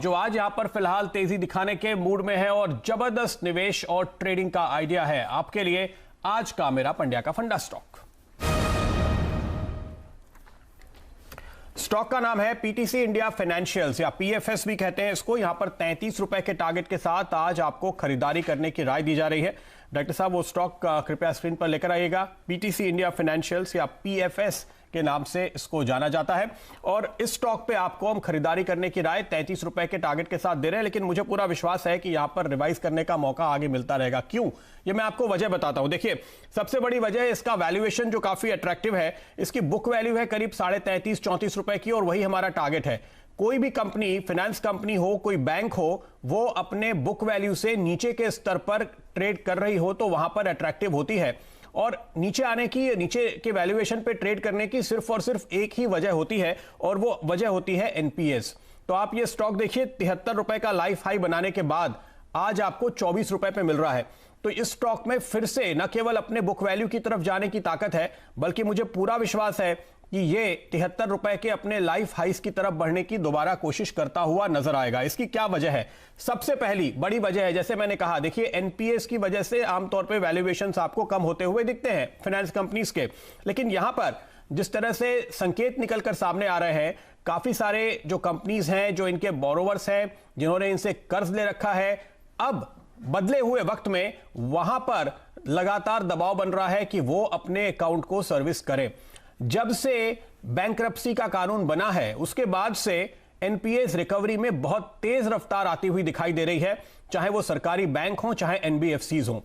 जो आज यहां पर फिलहाल तेजी दिखाने के मूड में है और जबरदस्त निवेश और ट्रेडिंग का आइडिया है आपके लिए आज का मेरा पंड्या का फंडा स्टॉक। स्टॉक का नाम है पीटीसी इंडिया फाइनेंशियल्स या पीएफएस भी कहते हैं इसको। यहां पर 33 रुपए के टारगेट के साथ आज आपको खरीदारी करने की राय दी जा रही है। डायरेक्टर साहब वो स्टॉक कृपया स्क्रीन पर लेकर आइएगा। पीटीसी इंडिया फाइनेंशियल्स या पीएफएस के नाम से इसको जाना जाता है और इस स्टॉक पे आपको हम खरीदारी करने की राय 33 रुपए के टारगेट के साथ दे रहे हैं, लेकिन मुझे पूरा विश्वास है कि यहां पर रिवाइज करने का मौका आगे मिलता रहेगा। क्यों, ये मैं आपको वजह बताता हूं। देखिए, सबसे बड़ी वजह है इसका वैल्यूएशन जो काफी अट्रैक्टिव है। इसकी बुक वैल्यू है करीब 33.5-34 रुपए की और वही हमारा टारगेट है। कोई भी कंपनी, फाइनेंस कंपनी हो, कोई बैंक हो, वो अपने बुक वैल्यू से नीचे के स्तर पर ट्रेड कर रही हो तो वहां पर अट्रैक्टिव होती है और नीचे के वैल्यूएशन पे ट्रेड करने की सिर्फ और सिर्फ एक ही वजह होती है और वो वजह होती है एनपीएस। तो आप ये स्टॉक देखिए, 73 रुपए का लाइफ हाई बनाने के बाद आज आपको 24 रुपए पे मिल रहा है। तो इस स्टॉक में फिर से न केवल अपने बुक वैल्यू की तरफ जाने की ताकत है, बल्कि मुझे पूरा विश्वास है कि ये 73 रुपए के अपने लाइफ हाइस की तरफ बढ़ने की दोबारा कोशिश करता हुआ नजर आएगा। इसकी क्या वजह है? सबसे पहली बड़ी वजह है, जैसे मैंने कहा, देखिए एनपीएस की वजह से आमतौर पे वैल्यूएशंस आपको कम होते हुए दिखते हैं फाइनेंस कंपनीज के, लेकिन यहां पर जिस तरह से संकेत निकलकर सामने आ रहे हैं, काफी सारे जो कंपनीज हैं, जो इनके बोरोवर्स हैं, जिन्होंने इनसे कर्ज ले रखा है, अब बदले हुए वक्त में वहां पर लगातार दबाव बन रहा है कि वो अपने अकाउंट को सर्विस करें। जब से बैंकरप्सी का कानून बना है उसके बाद से एनपीएस रिकवरी में बहुत तेज रफ्तार आती हुई दिखाई दे रही है, चाहे वो सरकारी बैंक हो, चाहे एनबीएफसीज हो।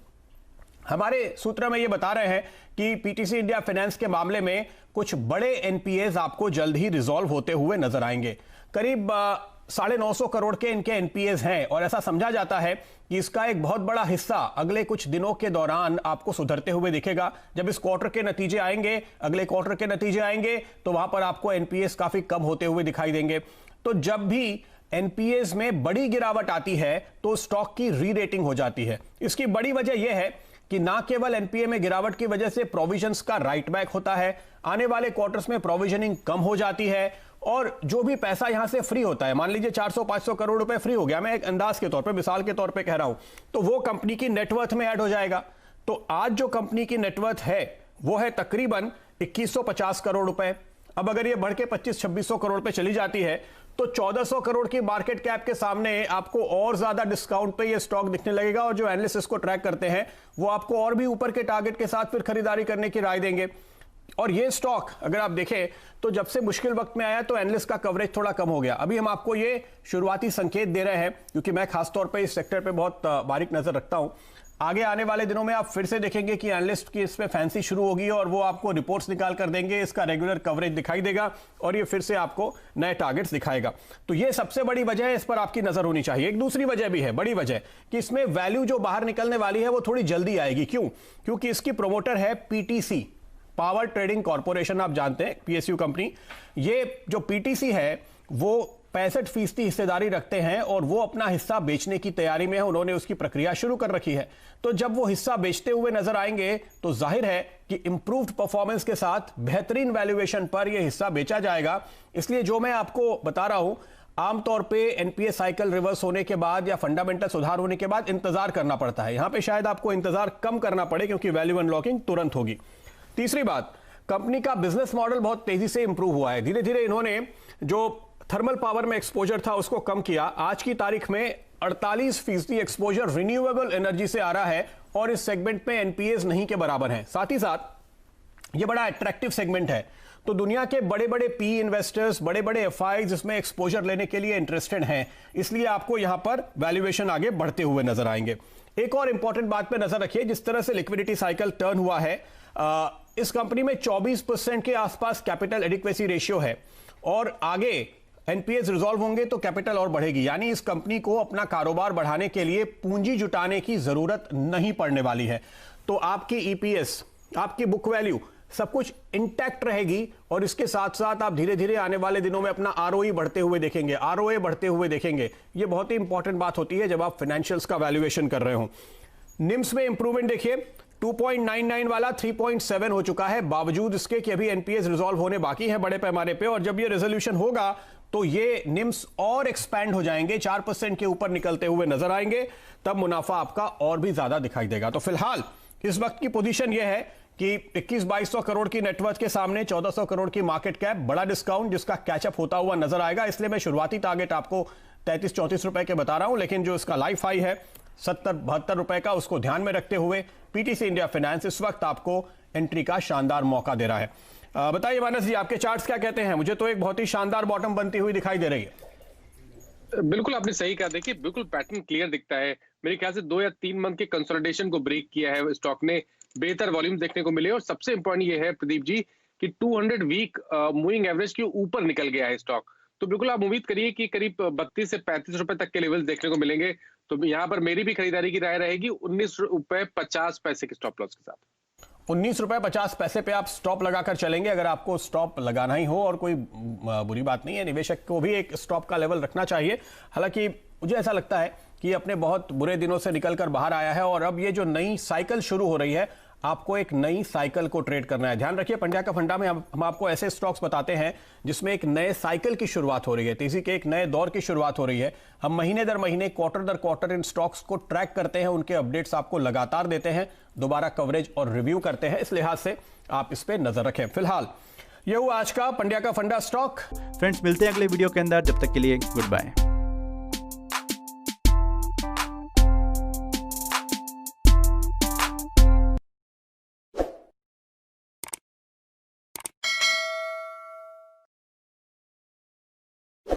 हमारे सूत्र में ये बता रहे हैं कि पीटीसी इंडिया फाइनेंस के मामले में कुछ बड़े एनपीएस आपको जल्द ही रिजॉल्व होते हुए नजर आएंगे। करीब 950 करोड़ के इनके एनपीएस हैं और ऐसा समझा जाता है कि इसका एक बहुत बड़ा हिस्सा अगले कुछ दिनों के दौरान आपको सुधरते हुए दिखेगा। जब इस क्वार्टर के नतीजे आएंगे, अगले क्वार्टर के नतीजे आएंगे, तो वहां पर आपको एनपीएस काफी कम होते हुए दिखाई देंगे। तो जब भी एनपीएस में बड़ी गिरावट आती है तो स्टॉक की री रेटिंग हो जाती है। इसकी बड़ी वजह यह है कि ना केवल एनपीए में गिरावट की वजह से प्रोविजंस का राइट बैक होता है, आने वाले क्वार्टर्स में प्रोविजनिंग कम हो जाती है और जो भी पैसा यहां से फ्री होता है, मान लीजिए 400-500 करोड़ रुपए फ्री हो गया, मैं एक अंदाज के तौर पे, मिसाल के तौर पे कह रहा हूं, तो वो कंपनी की नेटवर्थ में ऐड हो जाएगा। तो आज जो कंपनी की नेटवर्थ है वो है तकरीबन 2150 करोड़ रुपए। अब अगर ये बढ़ के 2500-2600 करोड़ पे चली जाती है तो 1400 करोड़ की मार्केट कैप के सामने आपको और ज्यादा डिस्काउंट पे ये स्टॉक दिखने लगेगा और जो एनालिस्ट इसको ट्रैक करते हैं वो आपको और भी ऊपर के टारगेट के साथ फिर खरीदारी करने की राय देंगे। और ये स्टॉक अगर आप देखें तो जब से मुश्किल वक्त में आया तो एनालिस्ट का कवरेज थोड़ा कम हो गया। अभी हम आपको ये शुरुआती संकेत दे रहे हैं क्योंकि मैं खासतौर पे इस सेक्टर पे बहुत बारीक नजर रखता हूं। आगे आने वाले दिनों में आप फिर से देखेंगे कि एनालिस्ट की इसमें फैंसी शुरू होगी और वो आपको रिपोर्ट्स निकाल कर देंगे, इसका रेगुलर कवरेज दिखाई देगा और ये फिर से आपको नए टारगेट्स दिखाएगा। तो ये सबसे बड़ी वजह है, इस पर आपकी नजर होनी चाहिए। एक दूसरी वजह भी है, बड़ी वजह, कि इसमें वैल्यू जो बाहर निकलने वाली है वो थोड़ी जल्दी आएगी। क्यों? क्योंकि इसकी प्रोमोटर है पीटीसी, पावर ट्रेडिंग कॉर्पोरेशन, आप जानते हैं, पीएसयू कंपनी। ये जो पीटीसी है वो 65% हिस्सेदारी रखते हैं और वो अपना हिस्सा बेचने की तैयारी में है। उन्होंने उसकी प्रक्रिया शुरू कर रखी है। तो जब वो हिस्सा बेचते हुए नजर आएंगे तो जाहिर है कि इंप्रूव्ड परफॉर्मेंस के साथ बेहतरीन वैल्यूएशन पर यह हिस्सा बेचा जाएगा। इसलिए जो मैं आपको बता रहा हूं, आमतौर पे एनपीए साइकिल रिवर्स होने के बाद या फंडामेंटल सुधार होने के बाद इंतजार करना पड़ता है। यहां पे शायद आपको इंतजार कम करना पड़े क्योंकि वैल्यू अनलॉकिंग तुरंत होगी। तीसरी बात, कंपनी का बिजनेस मॉडल बहुत तेजी से इंप्रूव हुआ है। धीरे धीरे इन्होंने जो थर्मल पावर में एक्सपोजर था उसको कम किया। आज की तारीख में 48% एक्सपोजर रिन्यूएबल एनर्जी से आ रहा है और इस सेगमेंट में एनपीएस नहीं के बराबर है। साथ ही साथ ये बड़ा अट्रैक्टिव सेगमेंट है, तो दुनिया के बड़े बड़े पी इन्वेस्टर्स, बड़े बड़े एफआईज इसमें एक्सपोजर लेने के लिए इंटरेस्टेड हैं। इसलिए आपको यहां पर वैल्यूएशन आगे बढ़ते हुए नजर आएंगे। एक और इंपॉर्टेंट बात पे नजर रखिए, जिस तरह से लिक्विडिटी साइकिल टर्न हुआ है, इस कंपनी में 24% के आसपास कैपिटल एडिक्वेसी रेशियो है और आगे एनपीएस रिजॉल्व होंगे तो कैपिटल और बढ़ेगी। यानी इस कंपनी को अपना कारोबार बढ़ाने के लिए पूंजी जुटाने की जरूरत नहीं पड़ने वाली है। तो आपकी ईपीएस, आपकी बुक वैल्यू, सब कुछ इंटैक्ट रहेगी और इसके साथ साथ आप धीरे धीरे आने वाले दिनों में अपना आरओई बढ़ते हुए देखेंगे, आरओए बढ़ते हुए देखेंगे। ये बहुत ही इंपॉर्टेंट बात होती है जब आप फाइनेंशियल्स का वैल्यूएशन कर रहे हो। निम्स में इंप्रूवमेंट देखिए, 2.99 वाला 3.7 हो चुका है, बावजूद इसके कि अभी एनपीएस रिजॉल्व होने बाकी है बड़े पैमाने पे, और जब ये रेजोल्यूशन होगा तो ये निम्स और एक्सपैंड हो जाएंगे, 4% के ऊपर निकलते हुए नजर आएंगे, तब मुनाफा आपका और भी ज्यादा दिखाई देगा। तो फिलहाल इस वक्त की पोजीशन यह है कि 21-2200 करोड़ की नेटवर्थ के सामने 1400 करोड़ की मार्केट कैप, बड़ा डिस्काउंट जिसका कैचअप होता हुआ नजर आएगा। इसलिए मैं शुरुआती टारगेट आपको 33-34 रुपए के बता रहा हूं, लेकिन जो इसका लाइफ हाई है 70-72 रुपए का, उसको ध्यान में रखते हुए पीटीसी इंडिया फाइनेंस इस वक्त आपको एंट्री का शानदार मौका दे रहा है। बताइए मानस जी, आपके चार्ट्स क्या कहते हैं? मुझे तो एक बहुत ही शानदार बॉटम बनती हुई दिखाई दे रही है। बिल्कुल आपने सही कहा। देखिए बिल्कुल पैटर्न क्लियर दिखता है। मेरे ख्याल से 2 या 3 मंथ के कंसोलिडेशन को ब्रेक किया है स्टॉक ने, बेहतर वॉल्यूम देखने को मिले और सबसे इंपॉर्टेंट ये है प्रदीप जी कि 200 वीक मूविंग एवरेज के ऊपर निकल गया है स्टॉक। तो बिल्कुल आप उम्मीद करिए कि करीब 32 से 35 रुपए तक के लेवल देखने को मिलेंगे। तो यहाँ पर मेरी भी खरीदारी की राय रहेगी 19 रुपए 50 पैसे के स्टॉप लॉस के साथ। 19 रुपए 50 पैसे पे आप स्टॉप लगाकर चलेंगे अगर आपको स्टॉप लगाना ही हो, और कोई बुरी बात नहीं है, निवेशक को भी एक स्टॉप का लेवल रखना चाहिए। हालांकि मुझे ऐसा लगता है कि अपने बहुत बुरे दिनों से निकलकर बाहर आया है और अब ये जो नई साइकिल शुरू हो रही है, आपको एक नई साइकिल को ट्रेड करना है। ध्यान रखिए, पंड्या का फंडा में हम आपको ऐसे स्टॉक्स बताते हैं जिसमें एक नए साइकिल की शुरुआत हो रही है, तेजी के एक नए दौर की शुरुआत हो रही है। हम महीने दर महीने, क्वार्टर दर क्वार्टर इन स्टॉक्स को ट्रैक करते हैं, उनके अपडेट्स आपको लगातार देते हैं, दोबारा कवरेज और रिव्यू करते हैं। इस लिहाज से आप इस पर नजर रखें। फिलहाल यह हुआ आज का पंड्या का फंडा स्टॉक। फ्रेंड्स, मिलते हैं अगले वीडियो के अंदर, जब तक के लिए गुड बाय।